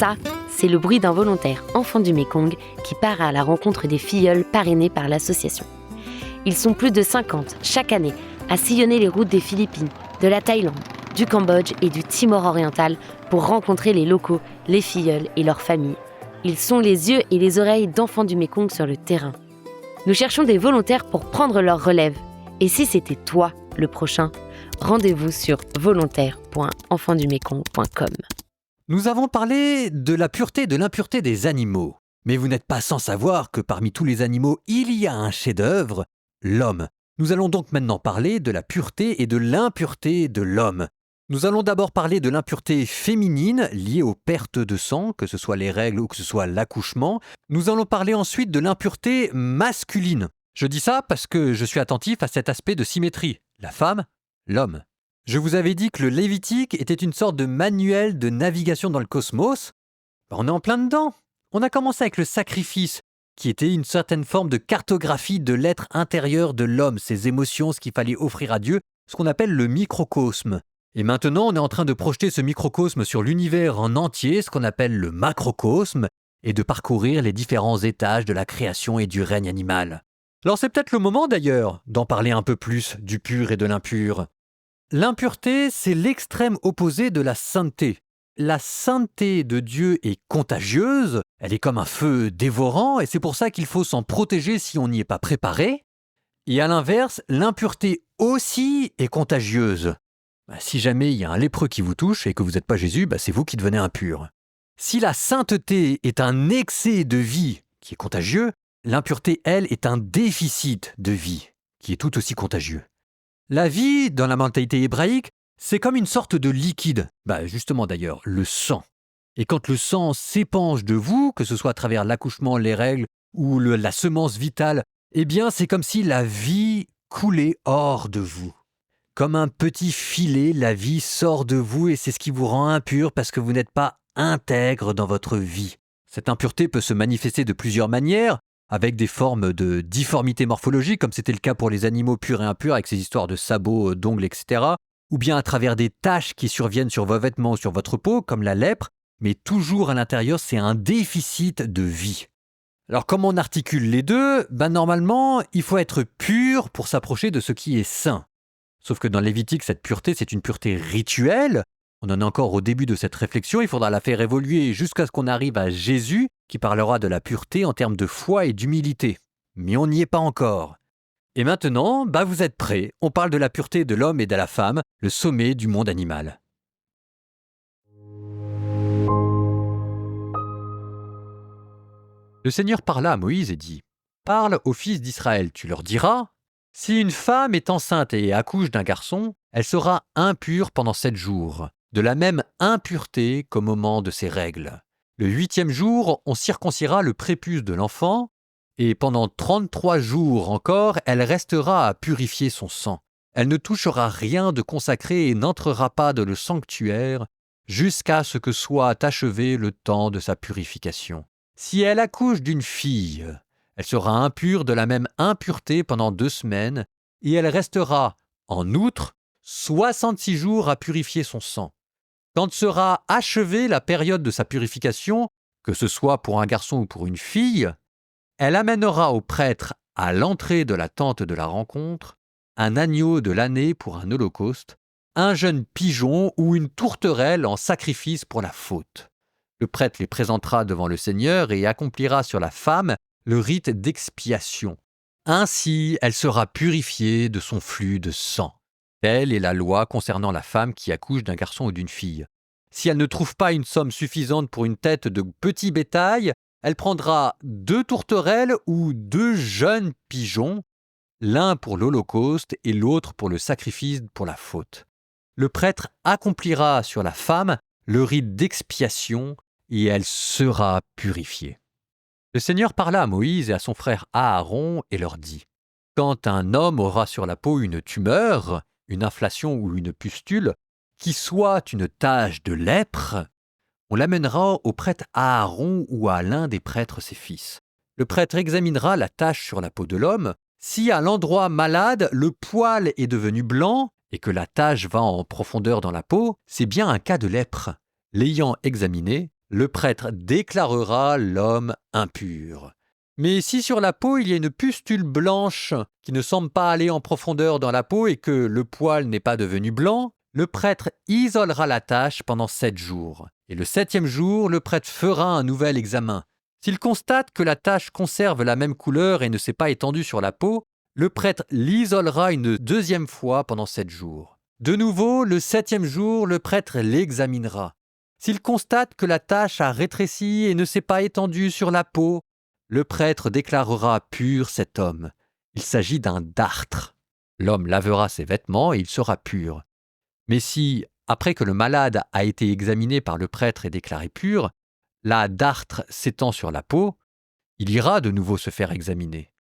Ça, c'est le bruit d'un volontaire enfant du Mékong qui part à la rencontre des filleuls parrainés par l'association. Ils sont plus de 50 chaque année à sillonner les routes des Philippines, de la Thaïlande, du Cambodge et du Timor oriental pour rencontrer les locaux, les filleuls et leurs familles. Ils sont les yeux et les oreilles d'enfants du Mékong sur le terrain. Nous cherchons des volontaires pour prendre leur relève. Et si c'était toi, le prochain, rendez-vous sur volontaire.enfantsdumékong.com. Nous avons parlé de la pureté et de l'impureté des animaux. Mais vous n'êtes pas sans savoir que parmi tous les animaux, il y a un chef-d'œuvre, l'homme. Nous allons donc maintenant parler de la pureté et de l'impureté de l'homme. Nous allons d'abord parler de l'impureté féminine liée aux pertes de sang, que ce soit les règles ou que ce soit l'accouchement. Nous allons parler ensuite de l'impureté masculine. Je dis ça parce que je suis attentif à cet aspect de symétrie. La femme, l'homme. Je vous avais dit que le Lévitique était une sorte de manuel de navigation dans le cosmos. On est en plein dedans. On a commencé avec le sacrifice, qui était une certaine forme de cartographie de l'être intérieur de l'homme, ses émotions, ce qu'il fallait offrir à Dieu, ce qu'on appelle le microcosme. Et maintenant, on est en train de projeter ce microcosme sur l'univers en entier, ce qu'on appelle le macrocosme, et de parcourir les différents étages de la création et du règne animal. Alors c'est peut-être le moment d'ailleurs d'en parler un peu plus du pur et de l'impur. L'impureté, c'est l'extrême opposé de la sainteté. La sainteté de Dieu est contagieuse, elle est comme un feu dévorant et c'est pour ça qu'il faut s'en protéger si on n'y est pas préparé. Et à l'inverse, l'impureté aussi est contagieuse. Si jamais il y a un lépreux qui vous touche et que vous n'êtes pas Jésus, c'est vous qui devenez impur. Si la sainteté est un excès de vie qui est contagieux, l'impureté, elle, est un déficit de vie qui est tout aussi contagieux. La vie, dans la mentalité hébraïque, c'est comme une sorte de liquide. Justement d'ailleurs, le sang. Et quand le sang s'épanche de vous, que ce soit à travers l'accouchement, les règles ou la semence vitale, c'est comme si la vie coulait hors de vous. Comme un petit filet, la vie sort de vous et c'est ce qui vous rend impur parce que vous n'êtes pas intègre dans votre vie. Cette impureté peut se manifester de plusieurs manières, avec des formes de difformité morphologique, comme c'était le cas pour les animaux purs et impurs, avec ces histoires de sabots, d'ongles, etc., ou bien à travers des taches qui surviennent sur vos vêtements ou sur votre peau, comme la lèpre, mais toujours à l'intérieur, c'est un déficit de vie. Alors, comme on articule les deux, normalement, il faut être pur pour s'approcher de ce qui est saint. Sauf que dans Lévitique, cette pureté, c'est une pureté rituelle. On en est encore au début de cette réflexion, il faudra la faire évoluer jusqu'à ce qu'on arrive à Jésus, qui parlera de la pureté en termes de foi et d'humilité. Mais on n'y est pas encore. Et maintenant, vous êtes prêts, on parle de la pureté de l'homme et de la femme, le sommet du monde animal. Le Seigneur parla à Moïse et dit « Parle aux fils d'Israël, tu leur diras, si une femme est enceinte et accouche d'un garçon, elle sera impure pendant 7 jours, de la même impureté qu'au moment de ses règles. Le 8e jour, on circoncira le prépuce de l'enfant, et pendant 33 jours encore, elle restera à purifier son sang. Elle ne touchera rien de consacré et n'entrera pas dans le sanctuaire jusqu'à ce que soit achevé le temps de sa purification. Si elle accouche d'une fille, elle sera impure de la même impureté pendant 2 semaines, et elle restera, en outre, 66 jours à purifier son sang. Quand sera achevée la période de sa purification, que ce soit pour un garçon ou pour une fille, elle amènera au prêtre, à l'entrée de la tente de la rencontre, un agneau de l'année pour un holocauste, un jeune pigeon ou une tourterelle en sacrifice pour la faute. Le prêtre les présentera devant le Seigneur et accomplira sur la femme le rite d'expiation. Ainsi, elle sera purifiée de son flux de sang. Telle est la loi concernant la femme qui accouche d'un garçon ou d'une fille. Si elle ne trouve pas une somme suffisante pour une tête de petit bétail, elle prendra 2 tourterelles ou 2 jeunes pigeons, l'un pour l'holocauste et l'autre pour le sacrifice pour la faute. Le prêtre accomplira sur la femme le rite d'expiation et elle sera purifiée. Le Seigneur parla à Moïse et à son frère Aaron et leur dit « Quand un homme aura sur la peau une tumeur, une inflation ou une pustule, qui soit une tache de lèpre, on l'amènera au prêtre Aaron ou à l'un des prêtres ses fils. Le prêtre examinera la tache sur la peau de l'homme. Si à l'endroit malade, le poil est devenu blanc et que la tache va en profondeur dans la peau, c'est bien un cas de lèpre. L'ayant examiné, le prêtre déclarera l'homme impur. Mais si sur la peau il y a une pustule blanche qui ne semble pas aller en profondeur dans la peau et que le poil n'est pas devenu blanc, le prêtre isolera la tache pendant 7 jours. Et le 7e jour, le prêtre fera un nouvel examen. S'il constate que la tache conserve la même couleur et ne s'est pas étendue sur la peau, le prêtre l'isolera une 2e fois pendant 7 jours. De nouveau, le 7e jour, le prêtre l'examinera. S'il constate que la tache a rétréci et ne s'est pas étendue sur la peau, le prêtre déclarera pur cet homme. Il s'agit d'un dartre. L'homme lavera ses vêtements et il sera pur. Mais si, après que le malade a été examiné par le prêtre et déclaré pur, la dartre s'étend sur la peau, il ira de nouveau se faire examiner.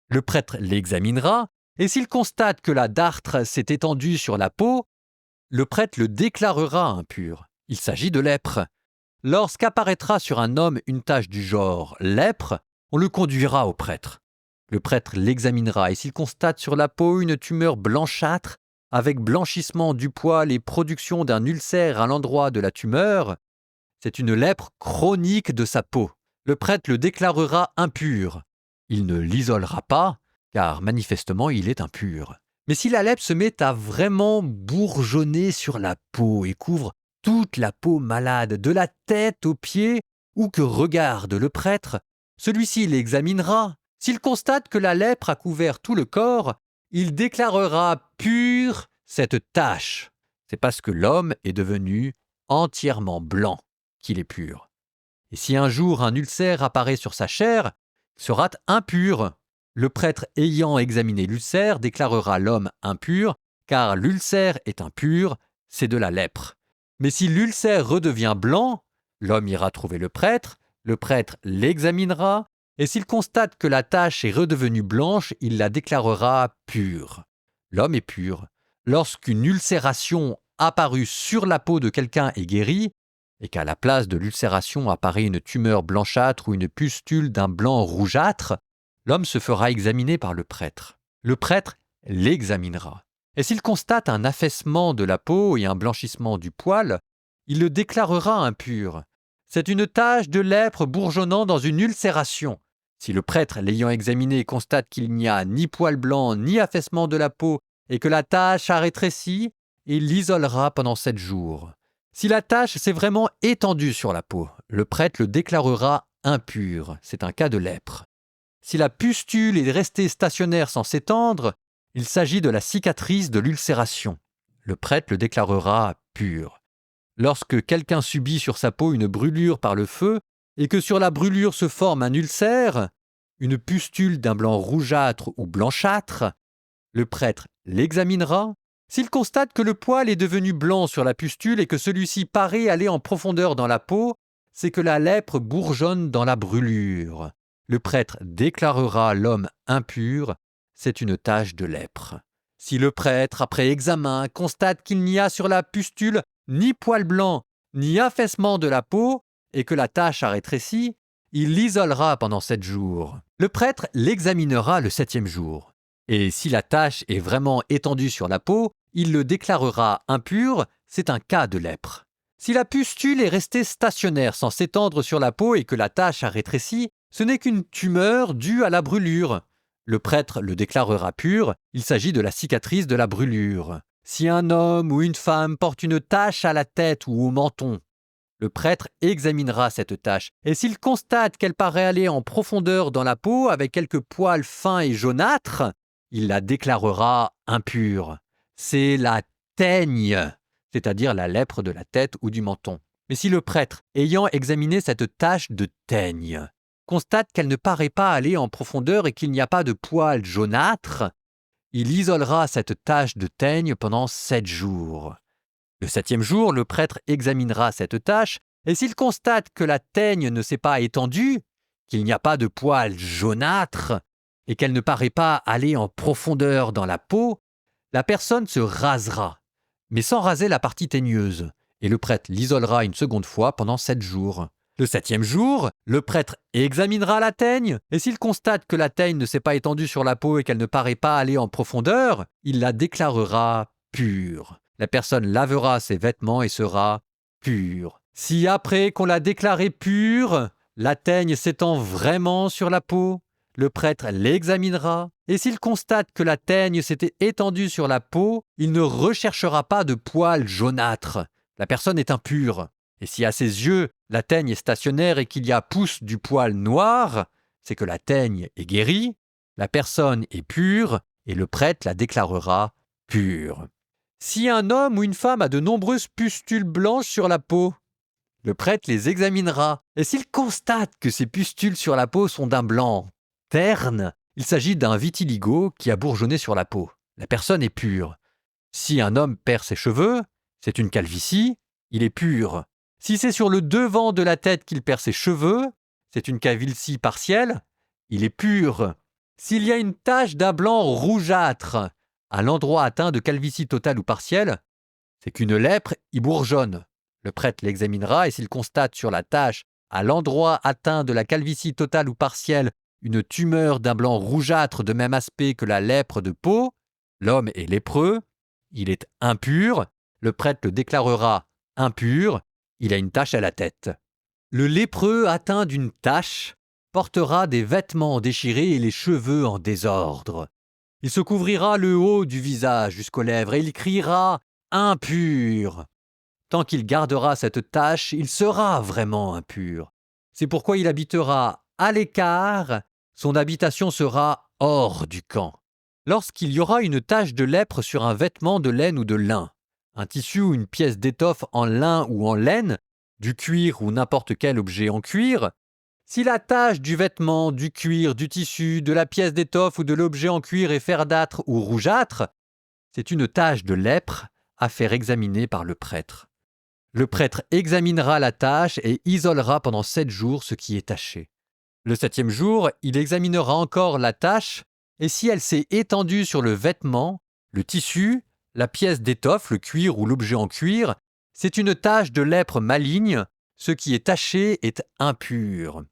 Le prêtre l'examinera, et s'il constate que la dartre s'est étendue sur la peau, le prêtre le déclarera impur. Il s'agit de lèpre. Lorsqu'apparaîtra sur un homme une tache du genre lèpre, on le conduira au prêtre. Le prêtre l'examinera, et s'il constate sur la peau une tumeur blanchâtre, avec blanchissement du poil et production d'un ulcère à l'endroit de la tumeur, c'est une lèpre chronique de sa peau. Le prêtre le déclarera impur. Il ne l'isolera pas, car manifestement il est impur. Mais si la lèpre se met à vraiment bourgeonner sur la peau et couvre toute la peau malade, de la tête aux pieds, ou que regarde le prêtre, celui-ci l'examinera. S'il constate que la lèpre a couvert tout le corps, il déclarera pur cette tache. C'est parce que l'homme est devenu entièrement blanc qu'il est pur. Et si un jour un ulcère apparaît sur sa chair, il sera impur. Le prêtre ayant examiné l'ulcère déclarera l'homme impur, car l'ulcère est impur, c'est de la lèpre. Mais si l'ulcère redevient blanc, l'homme ira trouver le prêtre l'examinera, et s'il constate que la tache est redevenue blanche, il la déclarera pure. L'homme est pur. Lorsqu'une ulcération apparue sur la peau de quelqu'un est guérie, et qu'à la place de l'ulcération apparaît une tumeur blanchâtre ou une pustule d'un blanc rougeâtre, l'homme se fera examiner par le prêtre. Le prêtre l'examinera. Et s'il constate un affaissement de la peau et un blanchissement du poil, il le déclarera impur. C'est une tache de lèpre bourgeonnant dans une ulcération. Si le prêtre, l'ayant examiné, constate qu'il n'y a ni poil blanc ni affaissement de la peau et que la tache a rétréci, il l'isolera pendant 7 jours. Si la tache s'est vraiment étendue sur la peau, le prêtre le déclarera impur. C'est un cas de lèpre. Si la pustule est restée stationnaire sans s'étendre, il s'agit de la cicatrice de l'ulcération. Le prêtre le déclarera pur. Lorsque quelqu'un subit sur sa peau une brûlure par le feu et que sur la brûlure se forme un ulcère, une pustule d'un blanc rougeâtre ou blanchâtre, le prêtre l'examinera. S'il constate que le poil est devenu blanc sur la pustule et que celui-ci paraît aller en profondeur dans la peau, c'est que la lèpre bourgeonne dans la brûlure. Le prêtre déclarera l'homme impur, c'est une tache de lèpre. Si le prêtre, après examen, constate qu'il n'y a sur la pustule ni poil blanc, ni affaissement de la peau, et que la tache a rétréci, il l'isolera pendant 7 jours. Le prêtre l'examinera le 7e jour. Et si la tache est vraiment étendue sur la peau, il le déclarera impur, c'est un cas de lèpre. Si la pustule est restée stationnaire sans s'étendre sur la peau et que la tache a rétréci, ce n'est qu'une tumeur due à la brûlure. Le prêtre le déclarera pur, il s'agit de la cicatrice de la brûlure. Si un homme ou une femme porte une tache à la tête ou au menton, le prêtre examinera cette tache, et s'il constate qu'elle paraît aller en profondeur dans la peau avec quelques poils fins et jaunâtres, il la déclarera impure. C'est la teigne, c'est-à-dire la lèpre de la tête ou du menton. Mais si le prêtre, ayant examiné cette tache de teigne, constate qu'elle ne paraît pas aller en profondeur et qu'il n'y a pas de poils jaunâtres, il isolera cette tache de teigne pendant 7 jours. Le 7e jour, le prêtre examinera cette tache, et s'il constate que la teigne ne s'est pas étendue, qu'il n'y a pas de poils jaunâtres, et qu'elle ne paraît pas aller en profondeur dans la peau, la personne se rasera, mais sans raser la partie teigneuse, et le prêtre l'isolera une seconde fois pendant 7 jours. Le 7e jour, le prêtre examinera la teigne, et s'il constate que la teigne ne s'est pas étendue sur la peau et qu'elle ne paraît pas aller en profondeur, il la déclarera pure. La personne lavera ses vêtements et sera pure. Si après qu'on l'a déclarée pure, la teigne s'étend vraiment sur la peau, le prêtre l'examinera, et s'il constate que la teigne s'était étendue sur la peau, il ne recherchera pas de poils jaunâtres. La personne est impure. Et si à ses yeux, la teigne est stationnaire et qu'il y a pousse du poil noir, c'est que la teigne est guérie, la personne est pure, et le prêtre la déclarera pure. Si un homme ou une femme a de nombreuses pustules blanches sur la peau, le prêtre les examinera, et s'il constate que ces pustules sur la peau sont d'un blanc terne, il s'agit d'un vitiligo qui a bourgeonné sur la peau. La personne est pure. Si un homme perd ses cheveux, c'est une calvitie, il est pur. Si c'est sur le devant de la tête qu'il perd ses cheveux, c'est une calvitie partielle, il est pur. S'il y a une tache d'un blanc rougeâtre à l'endroit atteint de calvitie totale ou partielle, c'est qu'une lèpre y bourgeonne. Le prêtre l'examinera et s'il constate sur la tache, à l'endroit atteint de la calvitie totale ou partielle, une tumeur d'un blanc rougeâtre de même aspect que la lèpre de peau, l'homme est lépreux, il est impur, le prêtre le déclarera impur, il a une tache à la tête. Le lépreux atteint d'une tache portera des vêtements déchirés et les cheveux en désordre. Il se couvrira le haut du visage jusqu'aux lèvres et il criera « impur ». Tant qu'il gardera cette tache, il sera vraiment impur. C'est pourquoi il habitera à l'écart, son habitation sera hors du camp. Lorsqu'il y aura une tache de lèpre sur un vêtement de laine ou de lin, un tissu ou une pièce d'étoffe en lin ou en laine, du cuir ou n'importe quel objet en cuir, si la tache du vêtement, du cuir, du tissu, de la pièce d'étoffe ou de l'objet en cuir est verdâtre ou rougeâtre, c'est une tache de lèpre à faire examiner par le prêtre. Le prêtre examinera la tache et isolera pendant 7 jours ce qui est taché. Le 7e jour, il examinera encore la tache et si elle s'est étendue sur le vêtement, le tissu, la pièce d'étoffe, le cuir ou l'objet en cuir, c'est une tache de lèpre maligne, ce qui est taché est impur.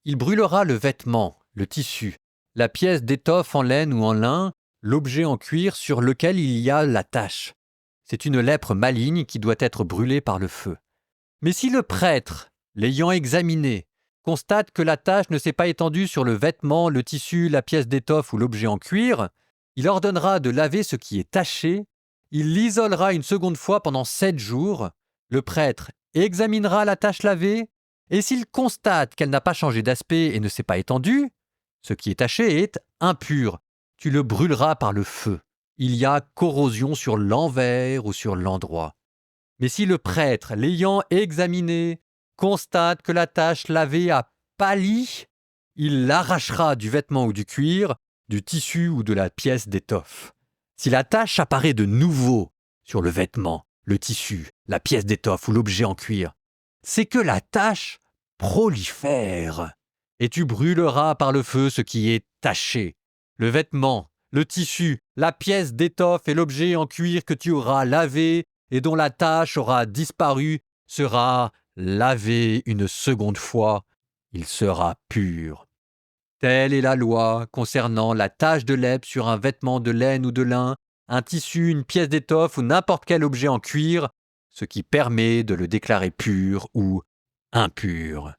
Il brûlera le vêtement, le tissu, la pièce d'étoffe en laine ou en lin, l'objet en cuir sur lequel il y a la tache. C'est une lèpre maligne qui doit être brûlée par le feu. Mais si le prêtre, l'ayant examiné, constate que la tache ne s'est pas étendue sur le vêtement, le tissu, la pièce d'étoffe ou l'objet en cuir, il ordonnera de laver ce qui est taché, il l'isolera une seconde fois pendant 7 jours, le prêtre examinera la tache lavée, et s'il constate qu'elle n'a pas changé d'aspect et ne s'est pas étendue, ce qui est taché est impur, tu le brûleras par le feu. Il y a corrosion sur l'envers ou sur l'endroit. Mais si le prêtre, l'ayant examiné, constate que la tache lavée a pâli, il l'arrachera du vêtement ou du cuir, du tissu ou de la pièce d'étoffe. Si la tache apparaît de nouveau sur le vêtement, le tissu, la pièce d'étoffe ou l'objet en cuir, c'est que la tache prolifère. Et tu brûleras par le feu ce qui est taché, le vêtement, le tissu, la pièce d'étoffe et l'objet en cuir que tu auras lavé et dont la tache aura disparu sera lavé une seconde fois, il sera pur. Telle est la loi concernant la tache de lèpre sur un vêtement de laine ou de lin, un tissu, une pièce d'étoffe ou n'importe quel objet en cuir, ce qui permet de le déclarer pur ou impur.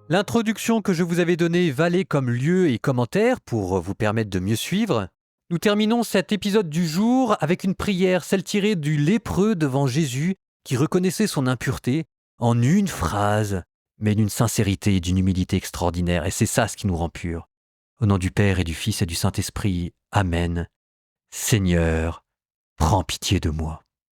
L'introduction que je vous avais donnée valait comme lieu et commentaire pour vous permettre de mieux suivre. Nous terminons cet épisode du jour avec une prière, celle tirée du lépreux devant Jésus qui reconnaissait son impureté en une phrase, mais d'une sincérité et d'une humilité extraordinaire. Et c'est ça ce qui nous rend purs. Au nom du Père et du Fils et du Saint-Esprit. Amen. Seigneur, prends pitié de moi.